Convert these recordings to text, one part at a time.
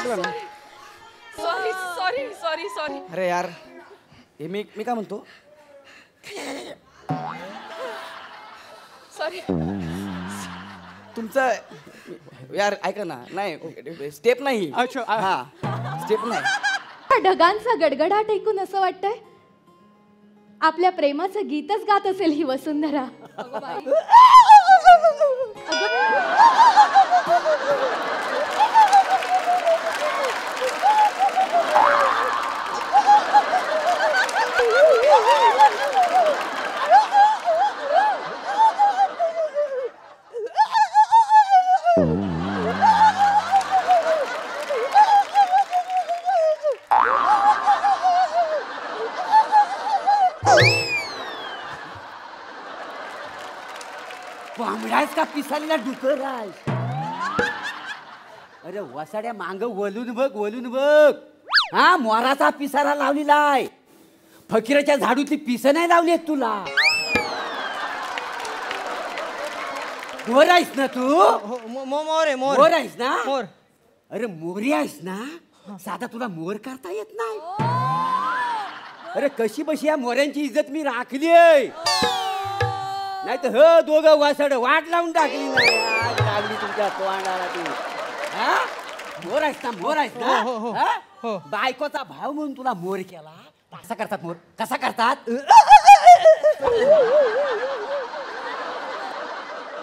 वाटलं ना. Sorry sorry sorry sorry. अरे यार हे मी काय म्हणतो, सॉरी. तुमचं यार ऐका ना. नाही स्टेप नाही. अच्छा, हा स्टेप नाही. ढगांचा गडगडाट ऐकून असं वाटतंय आपल्या प्रेमाचं गीतच गात असेल ही वसुंधरा. कोंबडायस का पिसालेला डुकर आहेस? अरे वसाड्या मांग वलून बघ. हा मोराचा पिसारा लावलेला आहे. फकीराच्या झाडूतली पिस नाही लावली आहेत तुला. मोर आहेस ना तू? मोर आहे मोर. मोर आहेस ना? मोर. अरे मोरी आहेस ना? साधा तुला मोर करता येत नाही? अरे कशी बशी या मोऱ्यांची इज्जत मी राखली आहे. नाही तर ह दोघं वासड वाट लावून टाकली नाही. आग लागली तुमच्या तोंडाला ती. हा मोर आहेस ना? मोर आहेस ना? हा? बायकोचा भाव म्हणून तुला मोर केला. कसा करतात मोर? कसा करतात?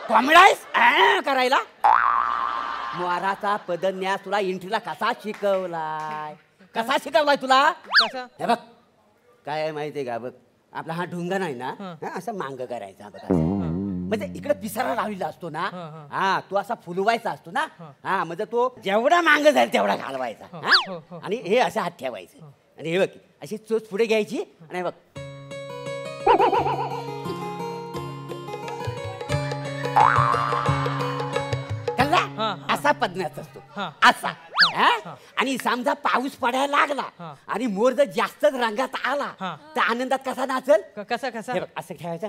कोंबडायस करायला? मोराचा पदन्यास तुला इंट्रीला कसा शिकवलाय? कसा शिकवलाय तुला? कसा? हे बघ काय आहे माहितीये का? बघ आपला हा ढुंगा नाही ना, असं मांग करायचा बघ. म्हणजे इकडे पिसारा लावलेला असतो ना. हा तो असा फुलवायचा असतो ना. हा म्हणजे तो जेवढा मांग जाईल तेवढा घालवायचा. हा आणि हे असं हात ठेवायचं. आणि हे बघ अशी चोच पुढे घ्यायची आणि हे बघ असा पदन्यास असतो. असा आणि समजा पाऊस पडायला लागला आणि मोर जर जास्त रंगात आला तर आनंदात कसा नाचल? कसा कसा? असं ठेवायचं.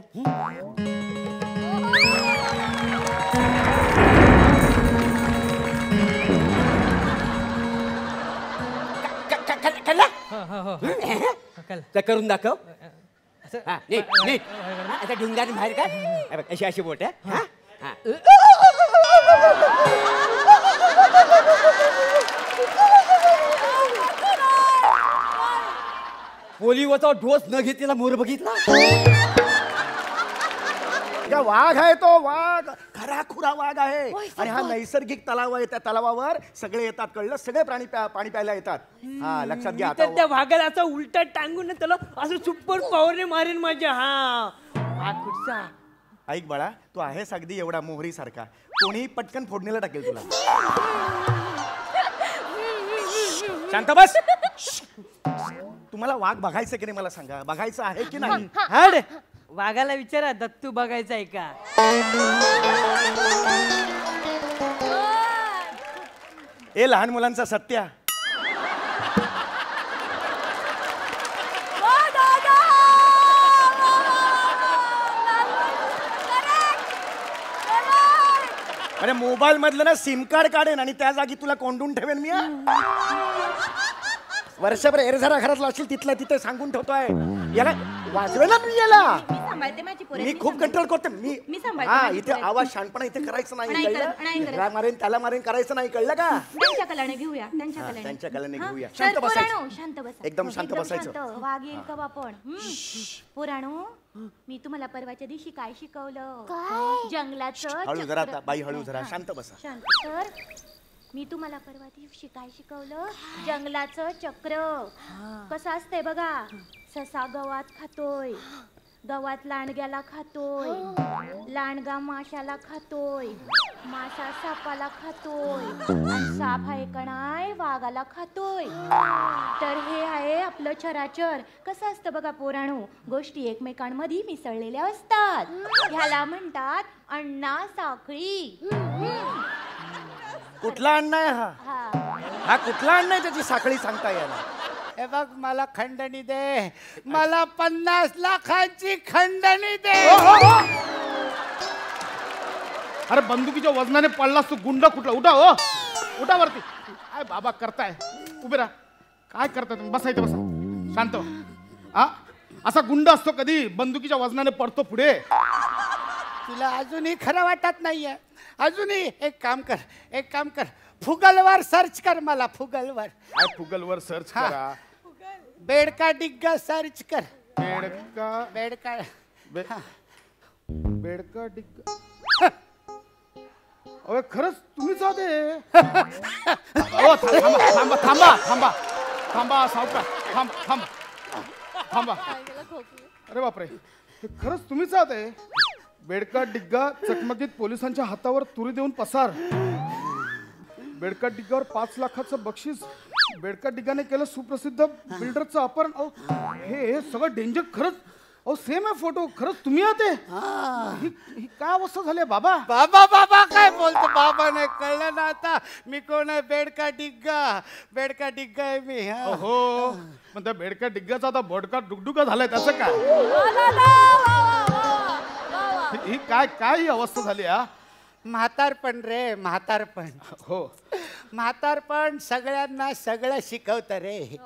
करून दाखव. नीट नीट आता ढुंगाने बाहेर काय अशी अशी बोट आहे. पोलिओचा डोस न घेतलेला मोर बघितला? वाघ आहे तो. वाघ खरा खुरा वाघ आहे. आणि हा नैसर्गिक तलाव आहे. त्या तलावावर सगळे येतात, कळलं? सगळे प्राणी पाणी प्यायला येतात. हा लक्षात घ्या. तर त्या वाघाला असं उलटा टांगून त्याला असं सुपर पॉवरने मारेन माझ्या. हा वाघ कुठचा? ऐक बाळा, तू आहेस अगदी एवढा मोहरी सारखा. कोणी पटकन फोडणीला टाकेल तुला. शांत बस. तुम्हाला वाघ बघायचं की नाही मला सांगा. बघायचं आहे की नाही? हाड वाघाला विचारा दत्तू बघायचा आहे का? ए लहान मुलांचा सत्या. अरे मोबाईल मधलं ना सिम कार्ड काढेन आणि त्या जागी तुला कोंडून ठेवेन मी. वर्षभर एरझारा घरातला असेल तिथलं तिथे सांगून ठेवतोय. याला वाजवे ना मी. याला मी खूप कंट्रोल करतो. मी हा इथे आवाज शांतपणा इथे करायचं नाही. कळलं? मारेन त्याला मारेन करायचं नाही. कळलं का? त्यांच्या कलाने घेऊया. त्यांच्या कलाने घेऊया. शांत बसायचं. शांत बसा. एकदम शांत बसायचं. वाघ येईल का आपण? पुराणो मी तुम्हाला परवाच्या दिवशी काय शिकवलं? जंगलाचं. हळू जरा बाई, हळू जरा. शांत बसा. शांत. तर मी तुम्हाला परवा दिवशी काय शिकवलं? जंगलाचं चक्र कसं असतंय बघा. ससा गवात खातोय, गवात लांडग्याला खातोय, लांडगा माशाला खातोय, मासा सापाला खातोय, आणि साप आहे का नाही वाघाला खातोय. तर हे आहे आपलं चराचर. कसं असतं बघा पोराणो, गोष्टी एकमेकांमध्ये मिसळलेल्या असतात. ह्याला म्हणतात अण्णा साखळी. कुठला अण्णा आहे हा कुठला अण्णा आहे त्याची साखळी सांगता येणार? हे बघ मला खंडणी दे. मला 50 लाखांची खंडणी दे. अरे बंदुकीच्या वजनाने पडलास तू. गुंड कुठला? उठा. हो उठा वरती. काय बाबा करताय? उभे राहा. काय करताय तुम्ही? बसा इथे, बसा. शांत व्हा. असा गुंड असतो कधी बंदुकीच्या वजनाने पडतो पुढे. तुला अजूनही खरं वाटत नाहीये? अजूनही एक काम कर, फुगलवर सर्च कर मला, फुगलवर. काय फुगलवर सर्च करा? बेडका डिग्गा सर्च कर. बेडका डिग्गा. अरे खरंच तुम्हीच आहात? थांबा सावकार, थांबा. अरे बापरे, हे खरंच तुम्हीच आहात? बेडका डिग्गा चकमकीत पोलिसांच्या हातावर तुरी देऊन पसार. बेडका डिग्गावर 5 लाखाचं बक्षीस. बेडका डिग्गाने केलं सुप्रसिद्ध बिल्डरचं अपहरण. हे सगळं डेंजर. खरंच सेम आहे फोटो. खरंच तुम्ही आहात? ही काय अवस्था झाली बाबा? बाबा काय बोलतो? बाबा नाही कळलं ना आता मी कोण आहे? बेडका डिग्गा आहे मी. हो, पण त्या बेडका डिग्गाचा आता बोडका डुगडुगा झालाय, त्याचं काय? ही काय ही अवस्था झाली? म्हातारपण रे, म्हातारपण. हो, म्हातारपण सगळ्यांना सगळं शिकवतं रे.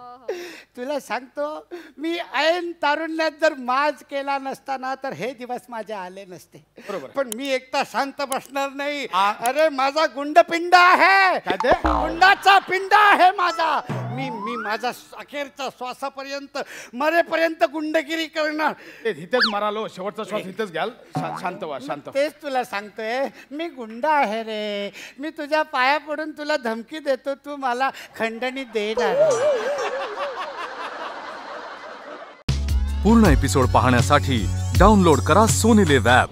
तुला सांगतो, मी ऐन तारुण्यात जर माज केला नसता ना तर हे दिवस माझे आले नसते. बरोबर. पण मी एकटा शांत बसणार नाही. अरे माझा गुंडपिंड आहे. काय ते? गुंडाचा पिंड आहे माझा. मी माझा अखेरच्या श्वासापर्यंत, मरेपर्यंत गुंडगिरी करणार. इथेच मरालो, शेवटचा श्वास इथेच घ्याल. शांत व्हा, शांत. तेच तुला सांगतोय, मी गुंड आहे रे. मी तुझ्या पाया पडून तुला धमकी देतो, तू मला खंडणी देणार. पूर्ण एपिसोड पाहण्यासाठी डाउनलोड करा सोनी लिव्ह ॲप.